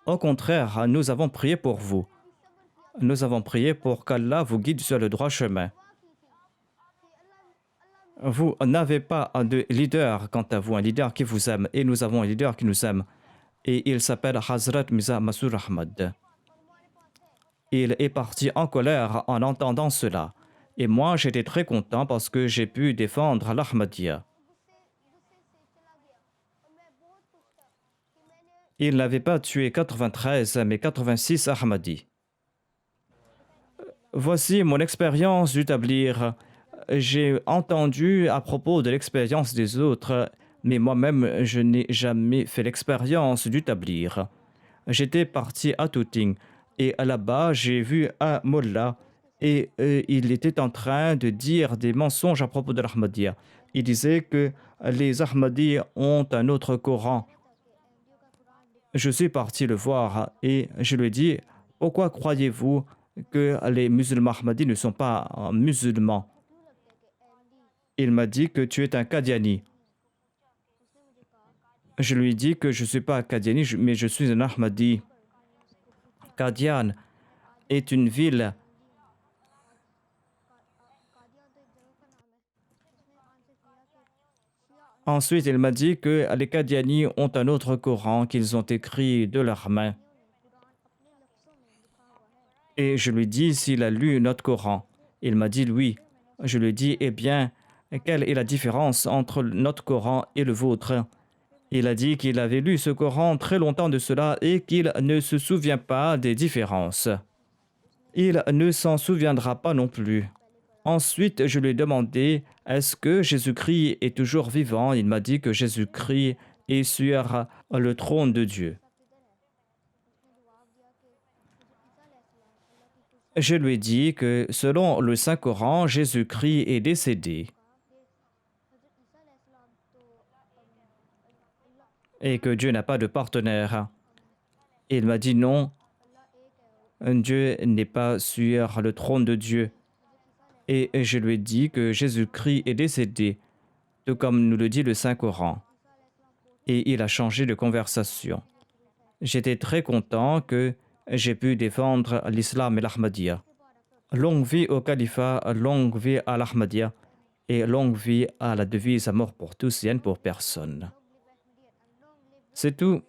Au contraire, nous avons prié pour vous. Nous avons prié pour qu'Allah vous guide sur le droit chemin. Vous n'avez pas de leader quant à vous, un leader qui vous aime, et nous avons un leader qui nous aime. Et il s'appelle Hazrat Mirza Masroor Ahmad. Il est parti en colère en entendant cela. Et moi, j'étais très content parce que j'ai pu défendre l'Ahmadiyya. Il n'avait pas tué 93, mais 86 Ahmadis. Voici mon expérience du tablir. J'ai entendu à propos de l'expérience des autres, mais moi-même, je n'ai jamais fait l'expérience du tablir. J'étais parti à Tooting et là-bas, j'ai vu un mollah et il était en train de dire des mensonges à propos de l'Ahmadiyya. Il disait que les Ahmadis ont un autre Coran. Je suis parti le voir et je lui ai dit « Pourquoi croyez-vous que les musulmans Ahmadis ne sont pas musulmans ?» Il m'a dit que tu es un Qadiani. Je lui ai dit que je ne suis pas un Qadiani, mais je suis un Ahmadi. Qadian est une ville. Ensuite, il m'a dit que les Qadiani ont un autre Coran qu'ils ont écrit de leurs mains. Et je lui ai dit s'il a lu notre Coran. Il m'a dit oui. Je lui ai dit, eh bien, quelle est la différence entre notre Coran et le vôtre? Il a dit qu'il avait lu ce Coran très longtemps de cela et qu'il ne se souvient pas des différences. Il ne s'en souviendra pas non plus. Ensuite, je lui ai demandé, est-ce que Jésus-Christ est toujours vivant? Il m'a dit que Jésus-Christ est sur le trône de Dieu. Je lui ai dit que selon le Saint-Coran, Jésus-Christ est décédé et que Dieu n'a pas de partenaire. Il m'a dit non, Dieu n'est pas sur le trône de Dieu. Et je lui ai dit que Jésus-Christ est décédé, tout comme nous le dit le Saint-Coran. Et il a changé de conversation. J'étais très content que j'ai pu défendre l'islam et l'Ahmadiyya. Longue vie au califat, longue vie à l'Ahmadiyya et longue vie à la devise à mort pour tous et haine pour personne. C'est tout.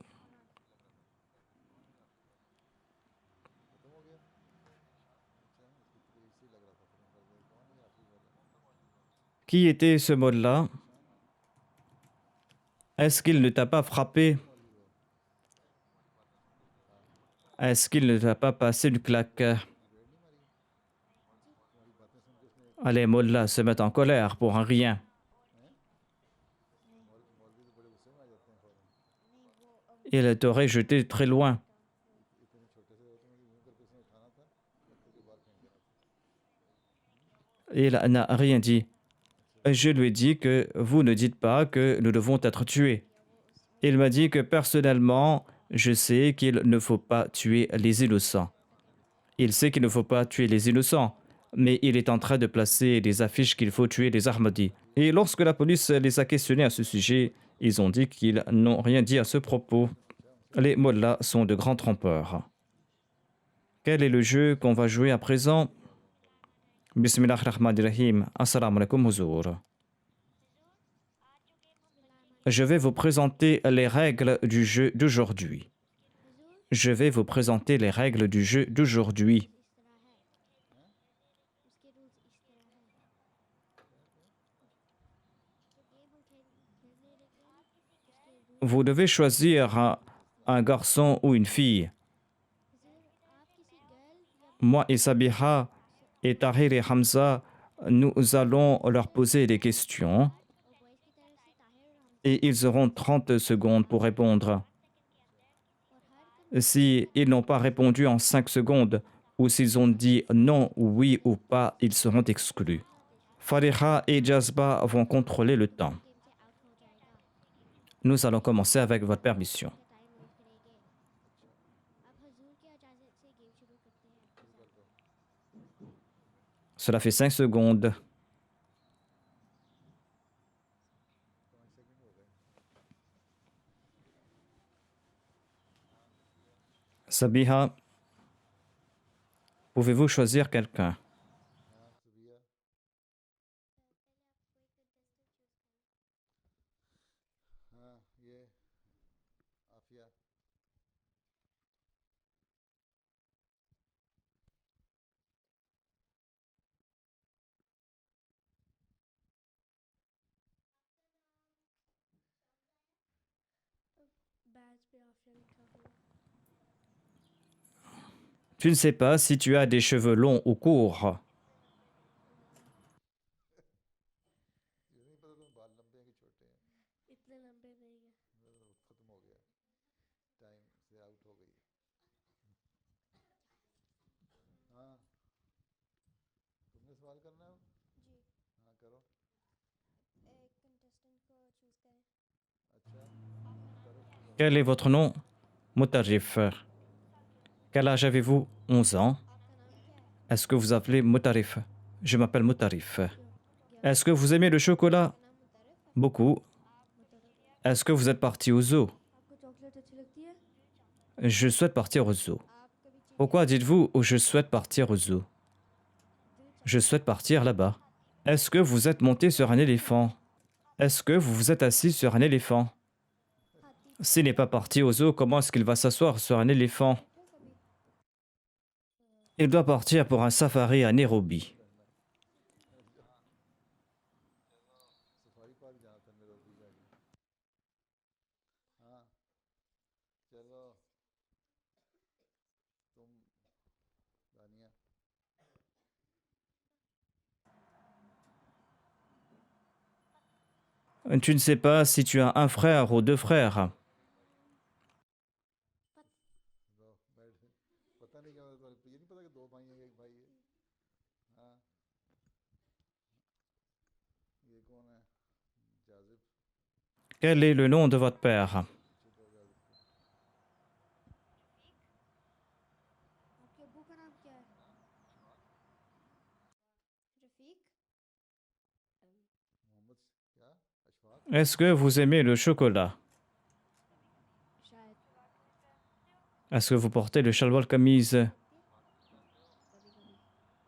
Qui était ce mot-là? Est-ce qu'il ne t'a pas frappé? Est-ce qu'il ne t'a pas passé une claque? Les mollahs se mettent en colère pour un rien. Il t'aurait jeté très loin. Il n'a rien dit. Je lui ai dit que vous ne dites pas que nous devons être tués. Il m'a dit que personnellement, je sais qu'il ne faut pas tuer les innocents. Il sait qu'il ne faut pas tuer les innocents, mais il est en train de placer des affiches qu'il faut tuer les Ahmadis. Et lorsque la police les a questionnés à ce sujet, ils ont dit qu'ils n'ont rien dit à ce propos. Les mollahs sont de grands trompeurs. Quel est le jeu qu'on va jouer à présent? Bismillahirrahmanirrahim. Assalamu alaikum huzour. Je vais vous présenter les règles du jeu d'aujourd'hui. Je vais vous présenter les règles du jeu d'aujourd'hui. Vous devez choisir un garçon ou une fille. Moi et Sabiha et Tahir et Hamza, nous allons leur poser des questions et ils auront 30 secondes pour répondre. Si ils n'ont pas répondu en 5 secondes ou s'ils ont dit non, oui ou pas, ils seront exclus. Fariha et Jazba vont contrôler le temps. Nous allons commencer avec votre permission. Cela fait 5 secondes. Sabiha, pouvez-vous choisir quelqu'un? Tu ne sais pas si tu as des cheveux longs ou courts. Quel est votre nom? Mutarif. Quel âge avez-vous? 11 ans. Est-ce que vous appelez Mutarif? Je m'appelle Mutarif. Est-ce que vous aimez le chocolat? Beaucoup. Est-ce que vous êtes parti au zoo? आपको चॉकलेट अच्छी लगती है? Je souhaite partir au zoo. आप कभी Pourquoi dites-vous je souhaite partir au zoo? Je souhaite partir là-bas. Est-ce que vous êtes monté sur un éléphant? Est-ce que vous vous êtes assis sur un éléphant? S'il n'est pas parti au zoo, comment est-ce qu'il va s'asseoir sur un éléphant? Il doit partir pour un safari à Nairobi. Safari park जाना था नैरोबी जाके हाँ चलो तुम दानिया Tu ne sais pas si tu as un frère ou deux frères. लो बैठ पता नहीं क्या होता ये नहीं पता कि दो भाई हैं एक भाई है हाँ ये कौन है Jazib Quel est le nom de votre père? पूछे तो जाजिब को आपके अब्बू का नाम क्या है? रफीक? मोहम्मद क्या Ashfaq Est-ce que vous aimez le chocolat? शायद Est-ce que vous portez le shalwar kameez कभी कभी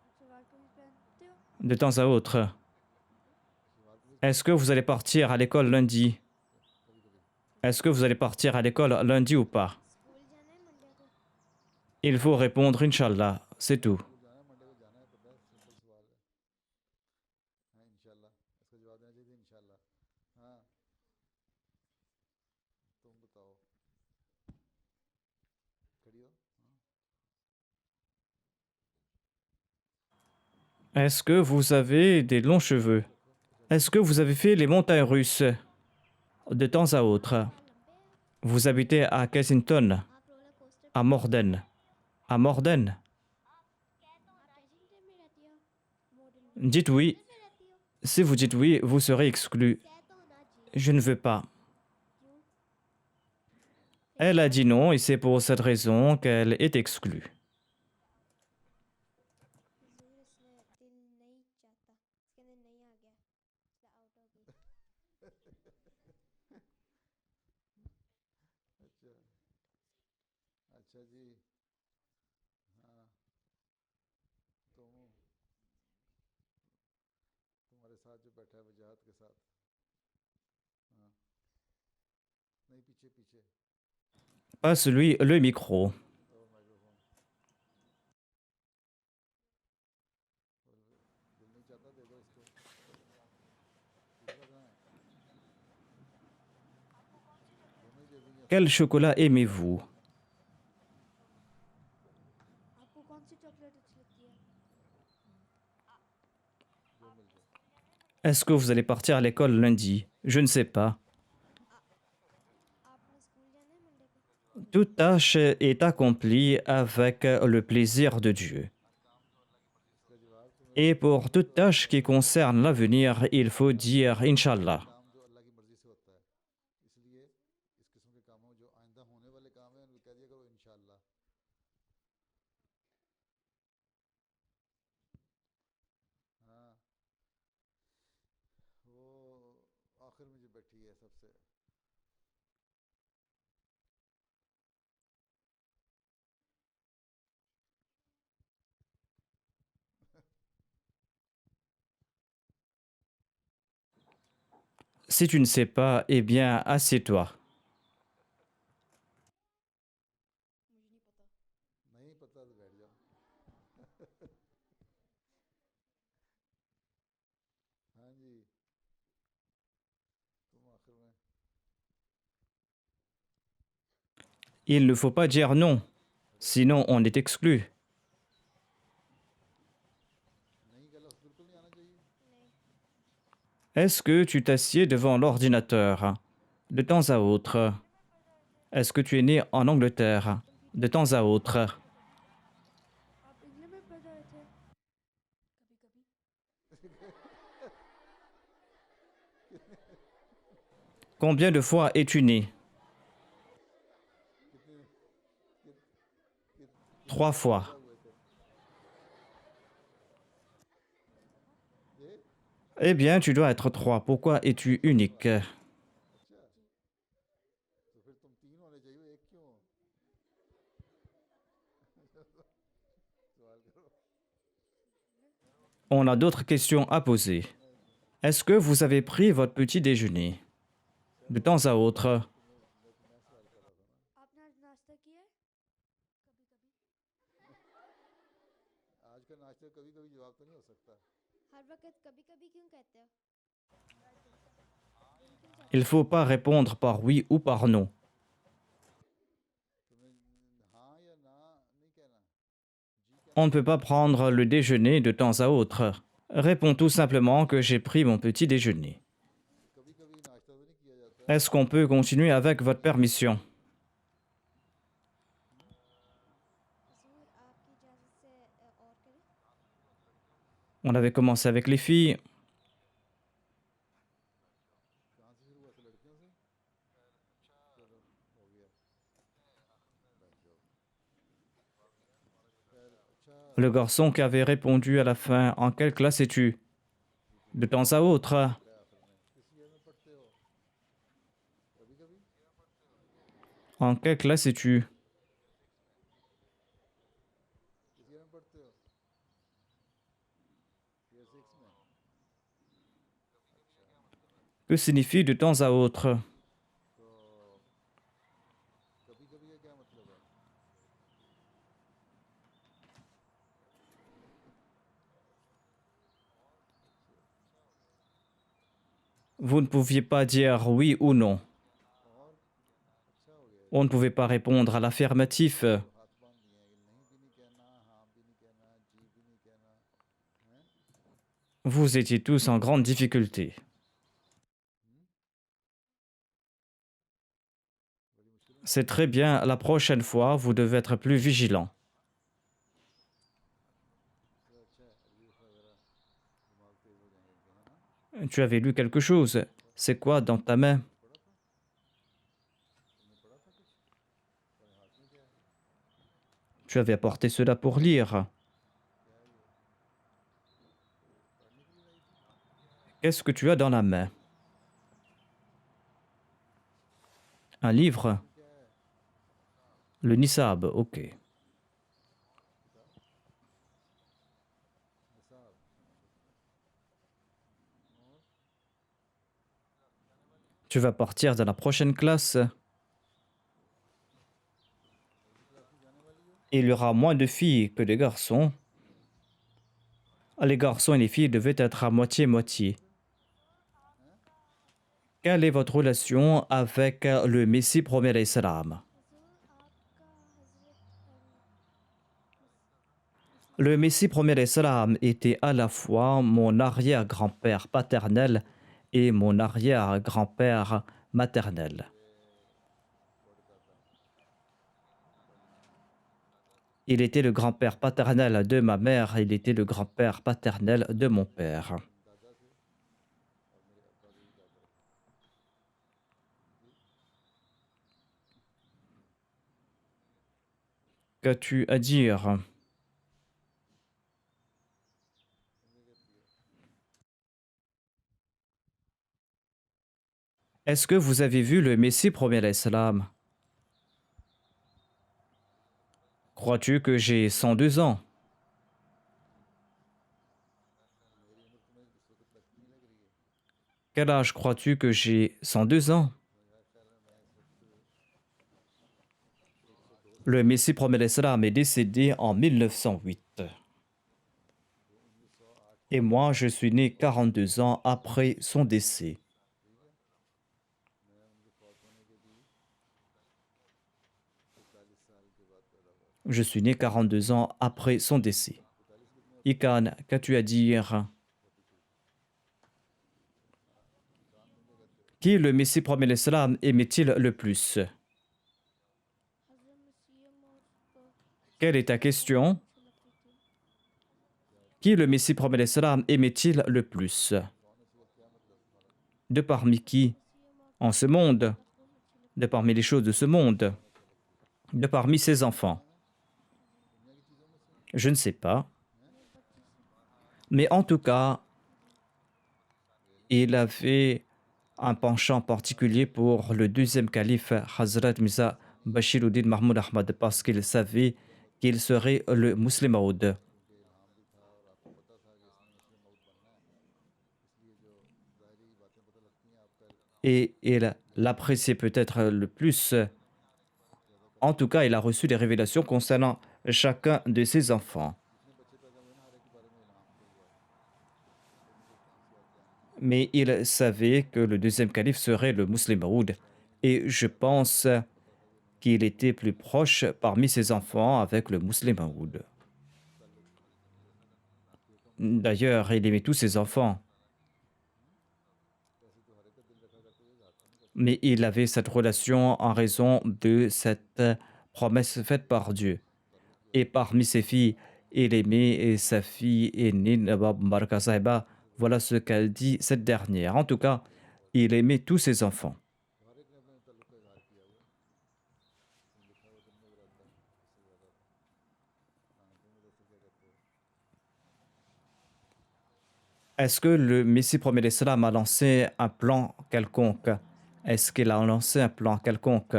आप सलवार कमीज पहनते हो? de temps à autre? Est-ce que vous allez partir à l'école lundi? Est-ce que vous allez partir à l'école lundi ou pas? School जाना है मंडे को? Il faut répondre Inch'Allah, c'est tout. School जाना है मंडे को जाना है पता है सिंपल सवाल है हाँ इंशाल्लाह इसका जवाब देना चाहिए इंशाल्लाह हाँ तुम बताओ खड़ी हो हाँ Est-ce que vous avez des longs cheveux? Est-ce que vous avez fait les montagnes russes de temps à autre? Vous habitez à Kensington, आप रोलर कोस्टर à Morden. À Morden? आप कैसिंगटन में रहती हो? Model Dites oui. में रहती हो? Si vous dites oui, vous serez exclu. कह तो होना चाहिए Je ne veux pas. Elle a dit non et c'est pour cette raison qu'elle est exclue. ज़रूर इसने दिल नहीं चाहता इसके अंदर नहीं आ गया इसलिए आउट हो गई अच्छा अच्छा जी हाँ तुम तुम्हारे साथ जो बैठा है वजाहत के साथ हाँ नहीं पीछे पीछे Passe-lui le micro. और माइक्रोफोन दिल नहीं चाहता दे दो इसको दूसरा कहाँ है दोनों ही दे देंगे Quel chocolat aimez-vous? आपको कौन सी चॉकलेट अच्छी लगती है? जो मिल जाए Est-ce que vous allez partir à l'école lundi? Je ne sais pas. आपने स्कूल जाना है मंडे को? Toute tâche est accomplie avec le plaisir de Dieu. इसका जवाब तुम्हें Et pour toute tâche qui concerne l'avenir, il faut dire Inch'Allah. काम जो अल्लाह की मर्जी से होता है इसलिए इस किस्म के कामों जो आइंदा होने वाले काम हैं उनको कह दिया करो इंशाल्लाह हाँ वो आखिर में जो बैठी है सबसे Si tu ne sais pas, eh bien, assieds-toi. नहीं पता तो बैठ जाओ हाँ जी तुम आखिर में Il ne faut pas dire non, sinon on est exclu. नहीं का लफ्ज़ बिल्कुल नहीं आना चाहिए Est-ce que tu t'assieds devant l'ordinateur de temps à autre? Est-ce que tu es né en Angleterre de temps à autre? आप इंग्लैंड में पैदा हुए थे? कभी कभी Combien de fois es-tu né? 3 fois. Eh bien, tu dois être trois. Pourquoi es-tu unique? तो फिर तुम 3 होने चाहिए, एक क्यों हो? सवाल करो। On a d'autres questions à poser. Est-ce que vous avez pris votre petit déjeuner? De temps à autre, मैं सवाल कर रहा था ना। आपने आज नाश्ता किया है आज का नाश्ते का कभी कभी जवाब तो नहीं हो सकता। हर वक्त कभी कभी क्यों कहते हो il ne faut pas répondre par oui ou par non. तुम्हें हाँ या ना नहीं कहना, जी कहना। On ne peut pas prendre le déjeuner de temps à autre. Réponds tout simplement que j'ai pris mon petit déjeuner. कभी कभी नाश्ता तो नहीं किया जाता। Est-ce qu'on peut continuer avec votre permission? हजूर आपकी इजाज़त से और करें On avait commencे avec les filles. कहाँ से शुरू हुआ था? लड़कियों से। चलो हो गया, बैठ जाओ। खैर अच्छा, Le garçon qui avait répondu à la fin, en quelle classe es-tu? De temps à autre. पढ़ा आखिर में किस ईयर में पढ़ते हो? कभी कभी En quelle classe es-tu? किस ईयर में पढ़ते हो? ईयर 6 में। Que signifie de temps à autre? तो कभी कभी का क्या मतलब है? Vous ne pouviez pas dire oui ou non. और अच्छा हो गया, On ne pouvait pas répondre à l'affirmatif. तो हाथ बांध दिए हैं कि नहीं भी नहीं कहना, हाँ भी नहीं कहना, जी भी नहीं कहना है। Vous étiez tous en grande difficulté. बड़ी मुश्किल में C'est très bien, la prochaine fois, vous devez être plus vigilant. तो अच्छा है, अगली दफ़ा ज़रा दिमाग तेज हो जाएंगे इनके, है ना। Tu avais lu quelque chose. C'est quoi dans ta main? पढ़ा था, तुमने पढ़ा था कुछ? तुम्हारे हाथ में क्या है? Tu avais apporté cela pour lire. क्या है ये? पढ़ने के लिए लाई थी? Qu'est-ce que tu as dans la main? Un livre? ये क्या है? Le Nisab, ok. निसाब। और Tu vas partir dans la prochaine classe. अगली क्लास में जाने वाली हो? Il y aura moins de filles que de garçons. Les garçons et les filles devaient être à moitié-moitié. Quelle est votre relation avec le Messie premier alayhi salam? Le Messie premier alayhi salam était à la fois mon arrière-grand-père paternel et mon arrière-grand-père maternel. Il était le grand-père paternel de ma mère, il était le grand-père paternel de mon père. दादा थे और मेरे अब्बा के भी दादा। Qu'as-tu à dire? Est-ce que vous avez vu le Messie premier alayhi salam? Crois-tu que j'ai 102 ans? Quel âge crois-tu que j'ai? 102 ans. Le Messie premier alayhi salam est décédé en 1908. Et moi, je suis né 42 ans après son décès. Je suis né 42 ans après son décès. Ikan, qu'as-tu à dire? Qui le Messie premier alayhi salam aimait-il le plus? हज़रत मसीह मौद को Quelle est ta question? अच्छी लगती थी Qui le Messie premier alayhi salam aimait-il le plus? De parmi qui? En ce monde? De parmi les choses de ce monde? De parmi ses enfants? Je ne sais pas. Mais en tout cas, il avait un penchant particulier pour le deuxième calife Hazrat Mirza Bashiruddin Mahmoud Ahmad parce qu'il savait qu'il serait le Muslim Maud. Et il l'appréciait peut-être le plus. En tout cas, il a reçu des révélations concernant chacun de ses enfants. Mais il savait que le deuxième calife serait le Muslim Maud. Et je pense qu'il était plus proche parmi ses enfants avec le Muslim Maud. D'ailleurs, il aimait tous ses enfants. Mais il avait cette relation en raison de cette promesse faite par Dieu. Et parmi ses filles, il aimait sa fille aînée, Nawab Mbaraka Sahiba. Voilà ce qu'a dit cette dernière. En tout cas, il aimait tous ses enfants. Est-ce que le Messie premier d'Islam a lancé un plan quelconque? Est-ce qu'il a lancé un plan quelconque?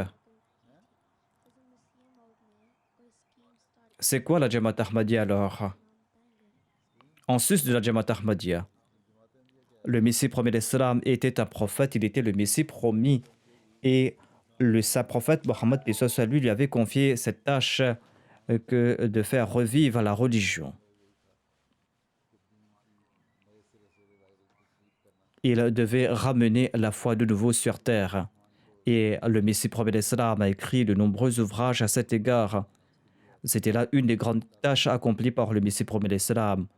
C'est quoi la Jamaat Ahmadiyya alors? En sus de la Jamaat Ahmadiyya, le Messie premier d'Islam était un prophète, il était le Messie promis. Et le saint prophète Mohammed lui avait confié cette tâche que de faire revivre la religion. Il devait ramener la foi de nouveau sur terre. Et le Messie prophète d'Islam a écrit de nombreux ouvrages à cet égard. C'était là une des grandes tâches accomplies par le Messie prophète d'Islam.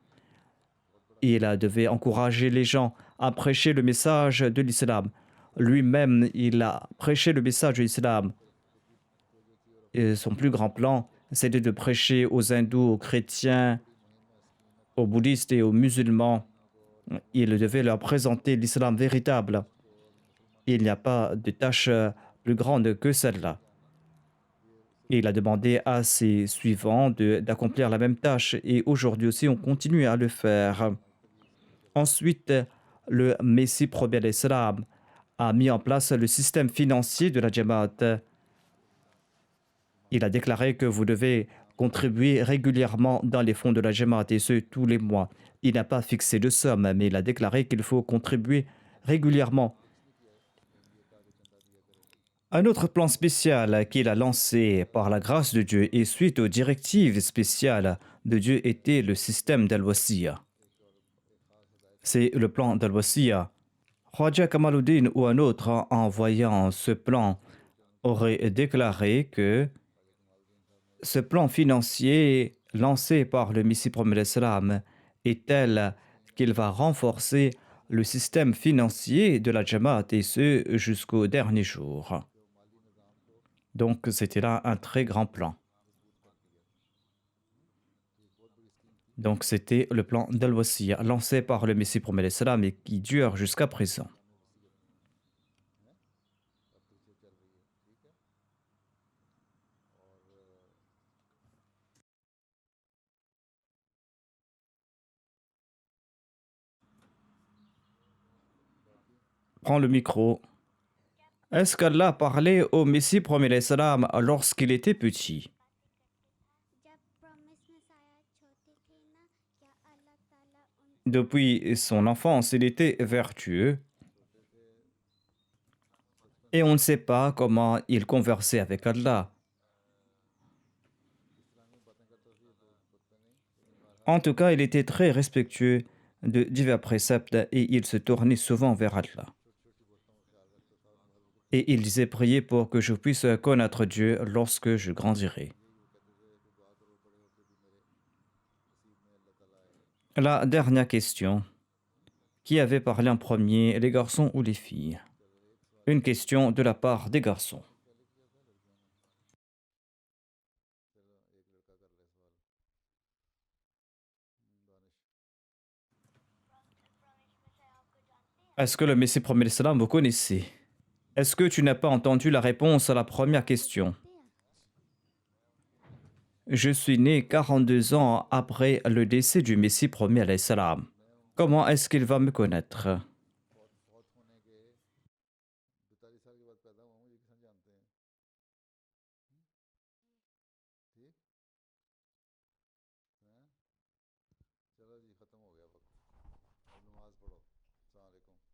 Il devait encourager les gens à prêcher le message de l'islam. Lui-même, il a prêché le message de l'islam. Et son plus grand plan, c'était de prêcher aux hindous, aux chrétiens, aux bouddhistes et aux musulmans. Il devait leur présenter l'islam véritable. Il n'y a pas de tâche plus grande que celle-là. Il a demandé à ses suivants d'accomplir la même tâche et aujourd'hui aussi on continue à le faire. Ensuite, le Messie premier d'Islam a mis en place le système financier de la Jamaat. Il a déclaré que vous devez contribuer régulièrement dans les fonds de la Jamaat et ce tous les mois. Il n'a pas fixé de somme, mais il a déclaré qu'il faut contribuer régulièrement. Un autre plan spécial qu'il a lancé par la grâce de Dieu et suite aux directives spéciales de Dieu était le système d'Al-Wasiya. C'est le plan d'Al-Wasiya. Khwaja Kamaluddin ou un autre, en voyant ce plan, aurait déclaré que ce plan financier lancé par le Messie premier d'Islam est tel qu'il va renforcer le système financier de la Jamaat et ce jusqu'au dernier jour. Donc c'était là un très grand plan. Donc c'était le plan d'Al-Wasiya lancé par le Messie premier d'Islam et qui dure jusqu'à présent. Prends le micro. Est-ce qu'Allah parlait au Messie premier d'Islam lorsqu'il était petit? Depuis son enfance, il était vertueux et on ne sait pas comment il conversait avec Allah. En tout cas, il était très respectueux de divers préceptes et il se tournait souvent vers Allah. Et il disait prier pour que je puisse connaître Dieu lorsque je grandirai. La dernière question. Qui avait parlé en premier, les garçons ou les filles? Une question de la part des garçons. Est-ce que le Messie premier d'Islam vous connaissez? Est-ce que tu n'as pas entendu la réponse à la première question? Je suis né 42 ans après le décès du Messie premier d'Islam. Comment est-ce qu'il va me connaître? नमाज पढ़ो। अस्सलाम वालेकुम।